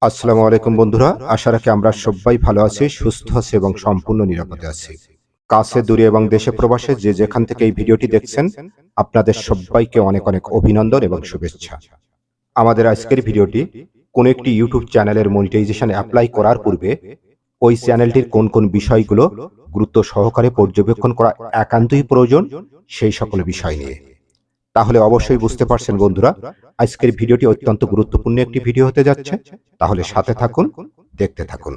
আসসালামু আলাইকুম বন্ধুরা, আশা রাখি আমরা সবাই ভালো আছি, সুস্থ আছি এবং সম্পূর্ণ নিরাপদে আছি। কাছে দূরে এবং দেশে প্রবাসে যে যেখান থেকে এই ভিডিওটি দেখছেন, আপনাদের সবাইকে অনেক অনেক অভিনন্দন এবং শুভেচ্ছা। আমাদের আজকের ভিডিওটি কোন একটি ইউটিউব চ্যানেলের মনিটাইজেশন অ্যাপ্লাই করার পূর্বে ওই চ্যানেলটির কোন কোন বিষয়গুলো গুরুত্ব সহকারে পর্যবেক্ষণ করা একান্তই প্রয়োজন, সেই সকল বিষয় নিয়ে। তাহলে অবশ্যই বুঝতে পারছেন বন্ধুরা, আজকের ভিডিওটি অত্যন্ত গুরুত্বপূর্ণ একটি ভিডিও হতে যাচ্ছে। তাহলে সাথে থাকুন, দেখতে থাকুন।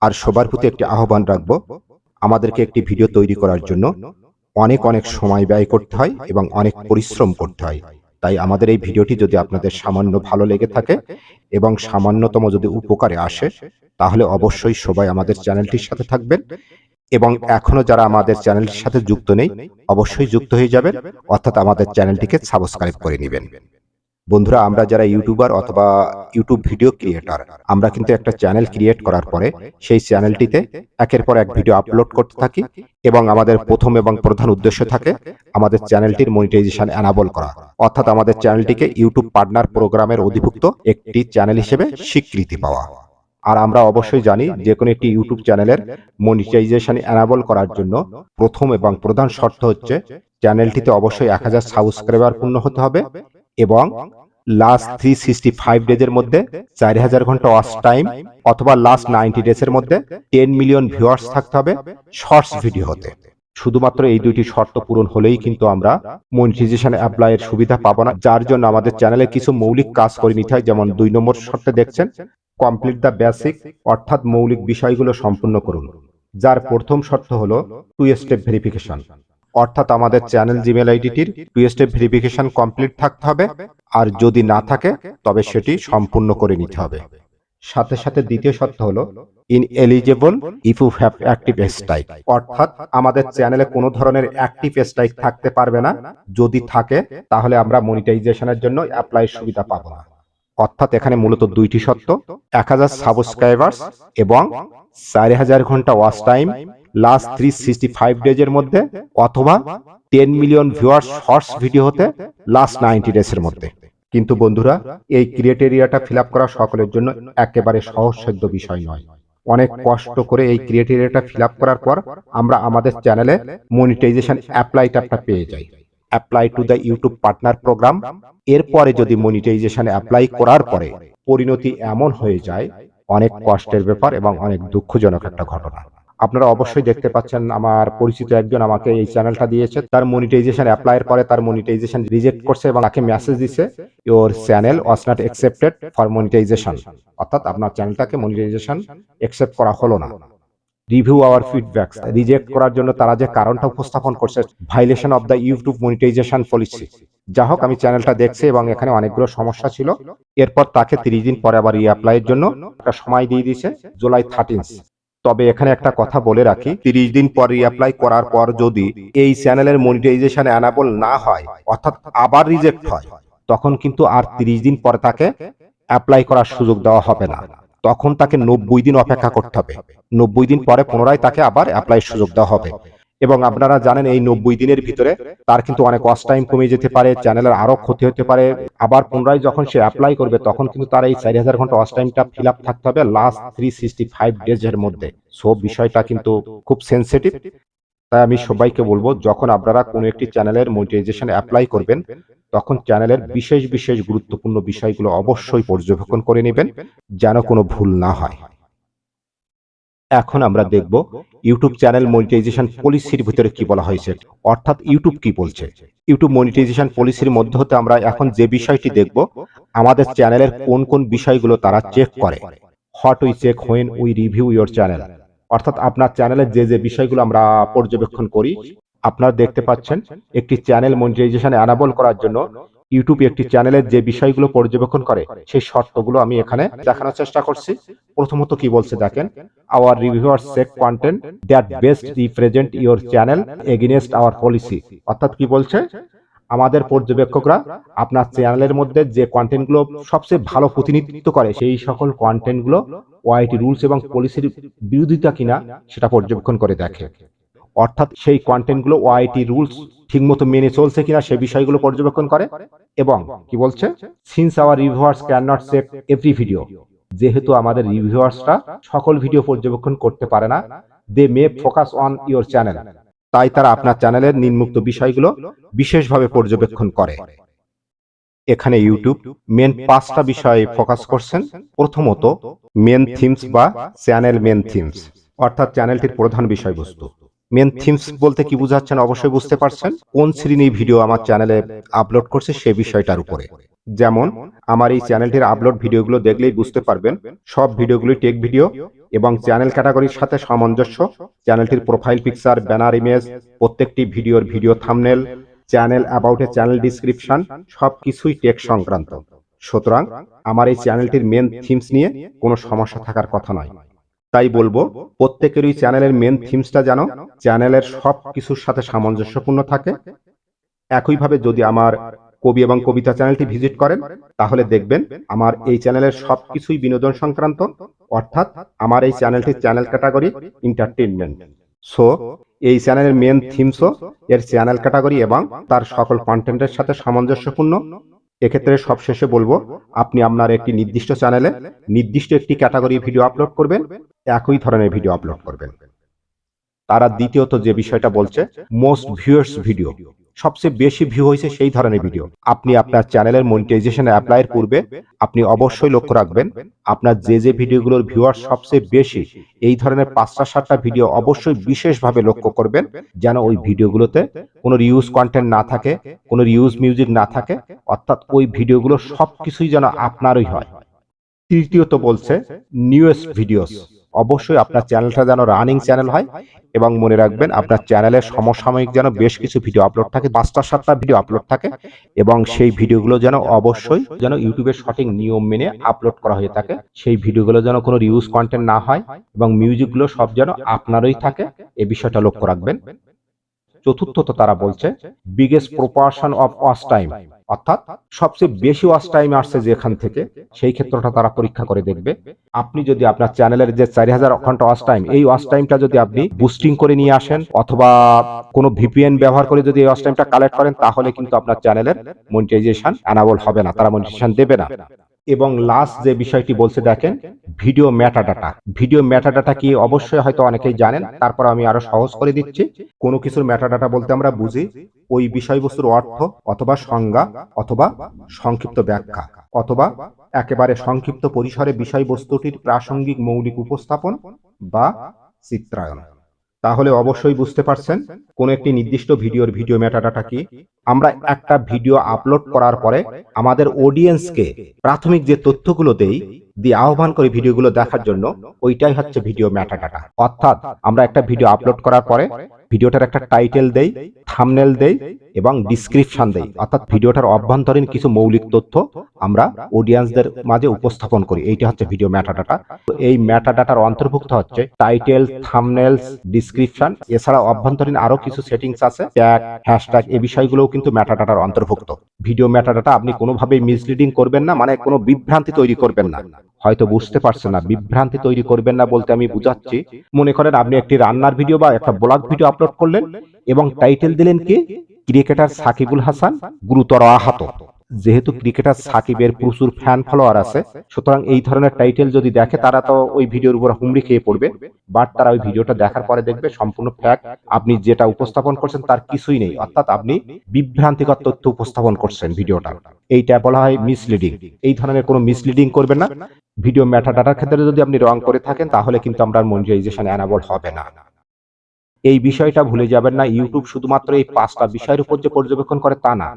আর সবার প্রতি একটি আহ্বান রাখবো, আমাদেরকে একটি ভিডিও তৈরি করার জন্য অনেক অনেক সময় ব্যয় করতে হয় এবং অনেক পরিশ্রম করতে হয়। তাই আমাদের এই ভিডিওটি যদি আপনাদের সামান্য ভালো লেগে থাকে এবং সামান্যতম যদি উপকারে আসে, তাহলে অবশ্যই সবাই আমাদের চ্যানেলটির সাথে থাকবেন এবং এখনো যারা আমাদের চ্যানেলটির সাথে যুক্ত নেই, অবশ্যই যুক্ত হয়ে যাবেন, অর্থাৎ আমাদের চ্যানেলটিকে সাবস্ক্রাইব করে নেবেন। বন্ধুরা, আমরা যারা ইউটিউবার অথবা ইউটিউব ভিডিও ক্রিয়েটর, আমরা কিন্তু একটা চ্যানেল ক্রিয়েট করার পরে সেই চ্যানেলটিতে একের পর এক ভিডিও আপলোড করতে থাকি এবং আমাদের প্রথম এবং প্রধান উদ্দেশ্য থাকে আমাদের চ্যানেলটির মনিটাইজেশন এনাবল করা, অর্থাৎ আমাদের চ্যানেলটিকে ইউটিউব পার্টনার প্রোগ্রামের অধিভুক্ত একটি চ্যানেল হিসেবে স্বীকৃতি পাওয়া। আর আমরা অবশ্যই জানি যে কোনো একটি ইউটিউব চ্যানেলের মনিটাইজেশন এনাবল করার জন্য প্রথম এবং প্রধান শর্ত হচ্ছে চ্যানেলটিতে অবশ্যই 1000 সাবস্ক্রাইবার পূর্ণ হতে হবে এবং লাস্ট 365 ডেজের মধ্যে 4000 ঘন্টা ওয়াচ টাইম অথবা লাস্ট 90 ডেজের মধ্যে 10 মিলিয়ন ভিউয়ার্স থাকতে হবে শর্টস ভিডিও হতে। শুধুমাত্র এই দুইটি শর্ত পূরণ হলেই কিন্তু আমরা মনিটাইজেশন অ্যাপ্লাইয়ের সুবিধা পাবো না, যার জন্য আমাদের চ্যানেলে কিছু মৌলিক কাজ করে নিতে হয়। যেমন 2 নম্বর শর্তে দেখছেন, কমপ্লিট দ্য বেসিক, অর্থাৎ মৌলিক বিষয়গুলো সম্পূর্ণ করুন। যার প্রথম শর্ত হলো 2 স্টেপ ভেরিফিকেশন, অর্থাৎ আমাদের চ্যানেল জিমেল আইডিটির 2 স্টেপ ভেরিফিকেশন কমপ্লিট থাকতে হবে, আর যদি না থাকে তবে সেটি সম্পূর্ণ করে নিতে হবে। সাথে সাথে দ্বিতীয় শর্ত হলো ineligible if you have active strike, অর্থাৎ আমাদের চ্যানেলে কোনো ধরনের অ্যাক্টিভ স্ট্রাইক থাকতে পারবে না। যদি থাকে তাহলে আমরা মনিটাইজেশনের জন্য অ্যাপ্লাই সুবিধা পাবো না। অর্থাৎ এখানে মূলত দুইটি শর্ত, 1000 সাবস্ক্রাইবার্স এবং 4000 ঘন্টা ওয়াচ টাইম লাস্ট 365 ডেজের মধ্যে অথবা 10 মিলিয়ন ভিউয়ার্স শর্টস ভিডিও হতে লাস্ট 90 ডেজের মধ্যে। কিন্তু বন্ধুরা, এই ক্রাইটেরিয়াটা ফিল আপ করা সকলের জন্য একেবারে সহজসাধ্য বিষয় নয়। অনেক কষ্ট করে এই ক্রাইটেরিয়াটা ফিল আপ করার পর আমরা আমাদের চ্যানেলে মনিটাইজেশন অ্যাপ্লাইটা পেয়ে যাই, apply to the YouTube partner program. এরপরে যদি মনিটাইজেশন অ্যাপ্লাই করার পরে পরিণতি এমন হয়ে যায়, অনেক কষ্টের ব্যাপার এবং অনেক দুঃখজনক একটা ঘটনা। আপনারা অবশ্যই দেখতে পাচ্ছেন, আমার পরিচিত একজন আমাকে এই চ্যানেলটা দিয়েছে, তার মনিটাইজেশন অ্যাপ্লাইয়ের পরে তার মনিটাইজেশন রিজেক্ট করছে এবং তাকে মেসেজ দিছে, your channel was not accepted for monetization, অর্থাৎ আপনার চ্যানেলটাকে মনিটাইজেশন অ্যাকসেপ্ট করা হলো না। রিভিউ আওয়ার ফিডব্যাক, রিজেক্ট করার জন্য তারা যে কারণটা উপস্থাপন করছে, violation of the YouTube monetization policy. যা হোক, আমি চ্যানেলটা দেখছি এবং এখানে অনেকগুলো সমস্যা ছিল। এরপর তাকে 30 দিন পরে আবার অ্যাপ্লাইয়ের জন্য একটা সময় দিয়ে দিয়েছে, জুলাই 13। তবে এখানে একটা কথা বলে রাখি, 30 দিন পর অ্যাপ্লাই করার পর যদি এই চ্যানেলের মনিটাইজেশন অ্যানাবল না হয়, অর্থাৎ আবার রিজেক্ট হয়, তখন কিন্তু আর 30 দিন পরে তাকে অ্যাপ্লাই করার সুযোগ দেওয়া হবে না। তখন তাকে 90 দিন অপেক্ষা করতে হবে। 90 দিন পরে পুনরায় তাকে আবার অ্যাপ্লাইয়ের সুযোগ দেওয়া হবে। এবং আপনারা জানেন, এই 90 দিনের ভিতরে তার কিন্তু অনেক ওয়াচ টাইম কমে যেতে পারে, চ্যানেলের আরো ক্ষতি হতে পারে। আবার পুনরায় যখন সে অ্যাপ্লাই করবে, তখন কিন্তু তার এই 4000 ঘন্টা ওয়াচ টাইমটা ফিল আপ থাকতে হবে লাস্ট 365 ডেজের মধ্যে। সো বিষয়টা কিন্তু খুব সেন্সিটিভ। তাই আমি সবাইকে বলবো, যখন আপনারা কোনো একটি চ্যানেলের মনিটাইজেশন অ্যাপ্লাই করবেন, তখন চ্যানেলের বিশেষ বিশেষ গুরুত্বপূর্ণ বিষয়গুলো অবশ্যই পর্যবেক্ষণ করে নেবেন, যেন কোনো ভুল না হয়। এখন আমরা দেখব ইউটিউব চ্যানেল মনিটাইজেশন পলিসির ভিতরে কি বলা হয়েছে, অর্থাৎ ইউটিউব কি বলছে। ইউটিউব মনিটাইজেশন পলিসির মধ্যে হতে আমরা এখন যে বিষয়টি দেখব, আমাদের চ্যানেলের কোন কোন বিষয়গুলো তারা চেক করে। What we check when we review your channel, অর্থাৎ আপনার চ্যানেলের যে যে বিষয়গুলো আমরা পর্যবেক্ষণ করি। আপনারা দেখতে পাচ্ছেন, একটি চ্যানেল মনিটাইজেশন অ্যানাবল করার জন্য ইউটিউব একটি চ্যানেলের যে বিষয়গুলো পর্যবেক্ষণ করে, সেই শর্তগুলো আমি এখানে দেখানোর চেষ্টা করছি। প্রথমত কি বলছে দেখেন, our reviewers check content that best represent your channel against our policy, অর্থাৎ কি বলছে, আমাদের পর্যবেক্ষকরা আপনার চ্যানেলের মধ্যে যে কন্টেন্টগুলো সবচেয়ে ভালো প্রতিনিধিত্ব করে, সেই সকল কন্টেন্টগুলো ওআইটি রুলস এবং পলিসির বিরোধিতা কিনা সেটা পর্যবেক্ষণ করে দেখে। অর্থাৎ সেই কন্টেন্টগুলো ওআইটি রুলস ঠিকমতো মেনে চলছে কিনা সে বিষয়গুলো পর্যবেক্ষণ করে। এবং কি বলছে, since our reviewers can not check every video, যেহেতু আমাদের রিভিউয়ার্সরা সকল ভিডিও পর্যবেক্ষণ করতে পারে না, they may focus on your channel, তাই তারা আপনার চ্যানেলের নিম্নোক্ত বিষয়গুলো বিশেষভাবে পর্যবেক্ষণ করে। এখানে ইউটিউব মেন 5টা বিষয়ে ফোকাস করছেন। প্রথমত, মেন থিমস বা চ্যানেল মেন থিমস, অর্থাৎ চ্যানেলটির প্রধান বিষয়বস্তু। মেন থিমস বলতে কি বোঝাচ্ছেন অবশ্যই বুঝতে পারছেন, কোন শ্রেণীর ভিডিও আমার চ্যানেলে আপলোড করছে সে বিষয়টার উপরে। যেমন আমার এই চ্যানেলটির আপলোড ভিডিওগুলো দেখলেই বুঝতে পারবেন সব ভিডিওগুলি টেক ভিডিও এবং চ্যানেল ক্যাটাগরির সাথে সামঞ্জস্য। চ্যানেলটির প্রোফাইল পিকচার, ব্যানার ইমেজ, প্রত্যেকটি ভিডিওর video thumbnail, channel about a channel description সবকিছুই টেক সংক্রান্ত। সুতরাং আমার এই চ্যানেলটির মেন থিমস নিয়ে কোনো সমস্যা থাকার কথা নয়। তাই বলবো প্রত্যেকেরই চ্যানেলের মেন থিমসটা যেন চ্যানেলের সব কিছুর সাথে সামঞ্জস্যপূর্ণ থাকে। একইভাবে যদি আমার কবি এবং কবিতা চ্যানেলটি ভিজিট করেন তাহলে দেখবেন আমার এই চ্যানেলের সবকিছুই বিনোদন সংক্রান্ত, অর্থাৎ আমার এই চ্যানেলটির চ্যানেল ক্যাটাগরি এন্টারটেইনমেন্ট। সো এই চ্যানেলের মেন থিমসও এর চ্যানেল ক্যাটাগরি এবং তার সকল কন্টেন্টের সাথে সামঞ্জস্যপূর্ণ। এক্ষেত্রে সবশেষে বলবো আপনি আপনার একটি নির্দিষ্ট চ্যানেলে নির্দিষ্ট একটি ক্যাটাগরি ভিডিও আপলোড করবেন, একই ধরনের ভিডিও আপলোড করবেন। তারা দ্বিতীয়ত যে বিষয়টা বলছে মোস্ট ভিউয়ার্স ভিডিও, সবচেয়ে বেশি ভিউ হয়েছে সেই ধরনের ভিডিও। আপনি আপনার চ্যানেলের মনিটাইজেশন অ্যাপ্লাইয়ের পূর্বে আপনি অবশ্যই লক্ষ্য রাখবেন আপনার যে ভিডিওগুলোর ভিউয়ার সবচেয়ে বেশি, এই ধরনের 5টা-7টা ভিডিও অবশ্যই বিশেষভাবে লক্ষ্য করবেন যেন ওই ভিডিওগুলোতে কোনো রিউজ কন্টেন্ট না থাকে, কোনো রিউজ মিউজিক না থাকে, অর্থাৎ ওই ভিডিওগুলো সবকিছুই যেন আপনারই হয়। তৃতীয়ত বলছে নিউয়েস্ট ভিডিওস, অবশ্যই আপনার চ্যানেলটা যেন রানিং চ্যানেল হয় এবং মনে রাখবেন আপনার চ্যানেলের সমসাময়িক যেন বেশ কিছু ভিডিও আপলোড থাকে, 5টা-7টা ভিডিও আপলোড থাকে এবং সেই ভিডিওগুলো যেন অবশ্যই যেন ইউটিউবের সঠিক নিয়ম মেনে আপলোড করা হয়ে থাকে। সেই ভিডিওগুলো যেন কোনো রিউজ কন্টেন্ট না হয় এবং মিউজিকগুলো সব যেন আপনারই থাকে, এই বিষয়টা লক্ষ্য রাখবেন। চতুর্থত তারা বলছে biggest proportion of watch time, অর্থাৎ সবচেয়ে বেশি ওয়াচ টাইম আসছে যেখান থেকে সেই ক্ষেত্রটা তারা পরীক্ষা করে দেখবে। আপনি যদি আপনার চ্যানেলের যে 4000 ঘন্টা ওয়াচ টাইম, এই ওয়াচ টাইমটা যদি আপনি বুস্টিং করে নিয়ে আসেন অথবা কোনো ভিপিএন ব্যবহার করে যদি এই ওয়াচ টাইমটা কালেক্ট করেন তাহলে কিন্তু আপনার চ্যানেলের মনিটাইজেশন অ্যানাবল হবে না, তারা মনিটাইজেশন দেবে না। এবং লাস্ট যে বিষয়টি বলছে দেখেন ভিডিও মেটাডাটা। ভিডিও মেটাডাটা কি অবশ্যই হয়তো অনেকেই জানেন, তারপর আমি আরো সহজ করে দিচ্ছি। কোনো কিছুর মেটাডাটা বলতে আমরা বুঝি ওই বিষয়বস্তুর অর্থ অথবা সংজ্ঞা অথবা সংক্ষিপ্ত ব্যাখ্যা অথবা একেবারে সংক্ষিপ্ত পরিসরে বিষয়বস্তুটির প্রাসঙ্গিক মৌলিক উপস্থাপন বা চিত্রায়ন। তাহলে অবশ্যই বুঝতে পারছেন কোন একটি নির্দিষ্ট ভিডিওর ভিডিও মেটাডাটা কি। আমরা একটা ভিডিও আপলোড করার পরে আমাদের অডিয়েন্সকে প্রাথমিক যে তথ্যগুলো দেই, দিয়ে আহ্বান করে ভিডিওগুলো দেখার জন্য, ওইটাই হচ্ছে ভিডিও মেটাডাটা। অর্থাৎ আমরা একটা ভিডিও আপলোড করার পরে ভিডিওটার একটা টাইটেল দেই, থাম্বনেল দেই এবং ডিসক্রিপশন দেই, অর্থাৎ ভিডিওটার অভ্যন্তরীণ কিছু মৌলিক তথ্য আমরা অডিয়েন্সদের মাঝে উপস্থাপন করি, এইটা হচ্ছে ভিডিও মেটাডাটা। তো এই মেটাডাটার অন্তর্ভুক্ত হচ্ছে টাইটেল, থাম্বনেলস, ডিসক্রিপশন, এছাড়া অভ্যন্তরীণ আরো কিছু সেটিংস আছে, ট্যাগ, হ্যাশট্যাগ, এই বিষয়গুলোও কিন্তু মেটাডাটার অন্তর্ভুক্ত। ভিডিও মেটাডাটা আপনি কোনোভাবেই মিসলিডিং করবেন না, মানে কোনো বিভ্রান্তি তৈরি করবেন না। হয়তো বুঝতে পারছেন না, বিভ্রান্তি তৈরি করবেন না বলতে আমি বুঝাচ্ছি, মনে করেন আপনি একটি রান্নার ভিডিও বা একটা ব্লগ ভিডিও আপলোড করলেন এবং টাইটেল দিলেন কি ক্রিকেটার সাকিবুল হাসান গুরুতর আহত। যেহেতু ক্রিকেটার সাকিবের প্রচুর ফ্যান ফলোয়ার আছে, সুতরাং এই ধরনের টাইটেল যদি দেখে তারা তো ওই ভিডিওর উপর হুমড়ি খেয়ে পড়বে। বাট তারা ওই ভিডিওটা দেখার পরে দেখবে সম্পূর্ণ ফ্যাক্ট, আপনি যেটা উপস্থাপন করছেন তার কিছুই নেই, অর্থাৎ আপনি বিভ্রান্তিকর তথ্য উপস্থাপন করছেন ভিডিওটা। এইটা বলা হয় মিসলিডিং। এই ধরনের কোনো মিসলিডিং করবেন না। ভিডিও মেটাডাটার ক্ষেত্রে যদি আপনি রং করে থাকেন তাহলে কিন্তু আমরা মনিটাইজেশন অ্যানাবল হবে না। এই বিষয়টা ভুলে যাবেন না, ইউটিউব শুধুমাত্র এই 5টা বিষয়ের উপর যে পর্যবেক্ষণ করে তা না।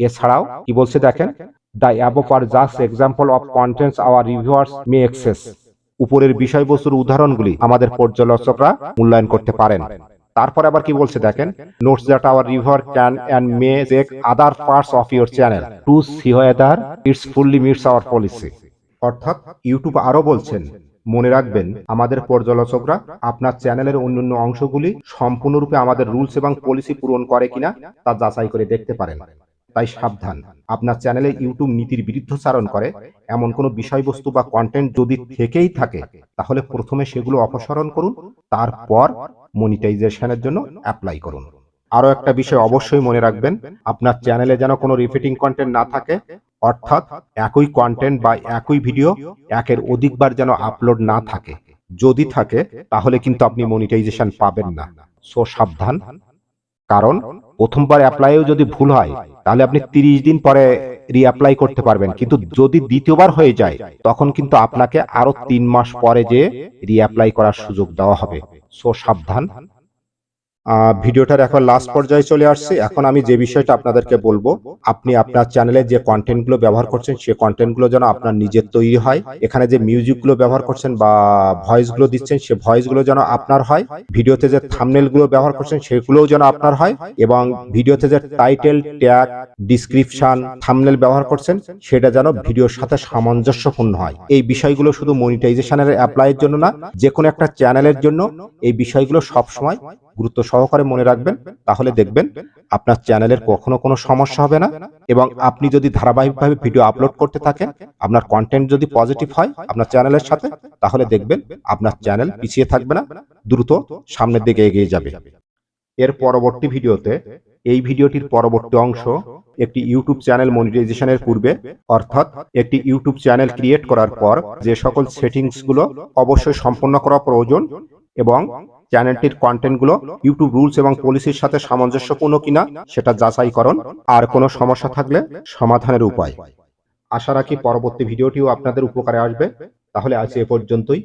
এছাড়াও কি বলছে দেখেন, the above are just example of contents our reviewers may access. উপরের বিষয়বস্তুর উদাহরণগুলি আমাদের পর্যালোচকরা মূল্যায়ন করতে পারেন। তারপর আবার কি বলছে দেখেন, notes that our reviewer can and may check other parts of your channel to see whether it's fully meets our policy. অর্থাৎ ইউটিউব আরো বলছেন মনে রাখবেন আমাদের পর্যালোচকরা আপনার চ্যানেলের অন্যান্য অংশগুলি সম্পূর্ণরূপে আমাদের রুলস এবং পলিসি পূরণ করে কিনা তা যাচাই করে দেখতে পারেন। তাই সাবধান, আপনার চ্যানেলে ইউটিউব নীতির বিরুদ্ধচারণ করে এমন কোনো বিষয়বস্তু বা কন্টেন্ট যদি থেকেই থাকে তাহলে প্রথমে সেগুলো অপসারণ করুন, তারপর মনিটাইজেশনের জন্য অ্যাপ্লাই করুন। আরও একটা বিষয় অবশ্যই মনে রাখবেন, আপনার চ্যানেলে যেন কোনো রিপিটিং কন্টেন্ট না থাকে, অর্থাৎ একই কন্টেন্ট বা একই ভিডিও একের অধিকবার যেন আপলোড না থাকে। যদি থাকে তাহলে কিন্তু আপনি মনিটাইজেশন পাবেন না। সো সাবধান, কারণ প্রথমবার অ্যাপ্লাইও যদি ভুল হয় তাহলে আপনি 30 দিন পরে রিঅ্যাপ্লাই করতে পারবেন, কিন্তু যদি দ্বিতীয়বার হয়ে যায় তখন কিন্তু আপনাকে আরো 3 মাস পরে যে রিঅ্যাপ্লাই করার সুযোগ দেওয়া হবে। সো সাবধান। ভিডিওটার এখন লাস্ট পর্যায়ে চলে আসছে। এখন আমি যে বিষয়টা আপনাদেরকে বলবো, আপনি আপনার চ্যানেলে যে কন্টেন্টগুলো ব্যবহার করছেন সে কন্টেন্টগুলো যেন আপনার নিজের তৈরি হয়। এখানে যে মিউজিকগুলো ব্যবহার করছেন বা ভয়েসগুলো দিচ্ছেন সে ভয়েসগুলো যেন আপনার হয়। ভিডিওতে যে থাম্বনেলগুলো ব্যবহার করছেন সেগুলোও যেন আপনার হয়, এবং ভিডিওতে যে টাইটেল, ট্যাগ, ডিসক্রিপশন, থাম্বনেল ব্যবহার করছেন সেটা যেন ভিডিওর সাথে সামঞ্জস্যপূর্ণ হয়। এই বিষয়গুলো শুধু মনিটাইজেশনের অ্যাপ্লাইয়ের জন্য না, যে কোনো একটা চ্যানেলের জন্য এই বিষয়গুলো সবসময় গুরুত্ব সহকারে মনে রাখবেন। তাহলে দেখবেন আপনার চ্যানেলের কখনো কোনো সমস্যা হবে না, এবং আপনি যদি ধারাবাহিকভাবে ভিডিও আপলোড করতে থাকেন, আপনার কন্টেন্ট যদি পজিটিভ হয় আপনার চ্যানেলের সাথে, তাহলে দেখবেন আপনার চ্যানেল পিছিয়ে থাকবে না, দ্রুত সামনের দিকে এগিয়ে যাবে। এর পরবর্তী ভিডিওতে, এই ভিডিওটির পরবর্তী অংশ একটি ইউটিউব চ্যানেল মনিটাইজেশনের পূর্বে, অর্থাৎ একটি ইউটিউব চ্যানেল ক্রিয়েট করার পর যে সকল সেটিংসগুলো অবশ্যই সম্পন্ন করা প্রয়োজন, এবং চ্যানেলটির কন্টেন্টগুলো ইউটিউব রুলস এবং পলিসির সাথে সামঞ্জস্যপূর্ণ কিনা সেটা যাচাইকরণ, আর কোনো সমস্যা থাকলে সমাধানের উপায়। আশা রাখি পরবর্তী ভিডিওটিও আপনাদের উপকারে আসবে। তাহলে আজ এ পর্যন্তই।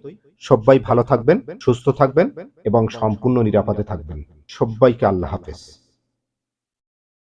সবাই ভালো থাকবেন, সুস্থ থাকবেন এবং সম্পূর্ণ নিরাপদে থাকবেন। সবাইকে আল্লাহ হাফেজ।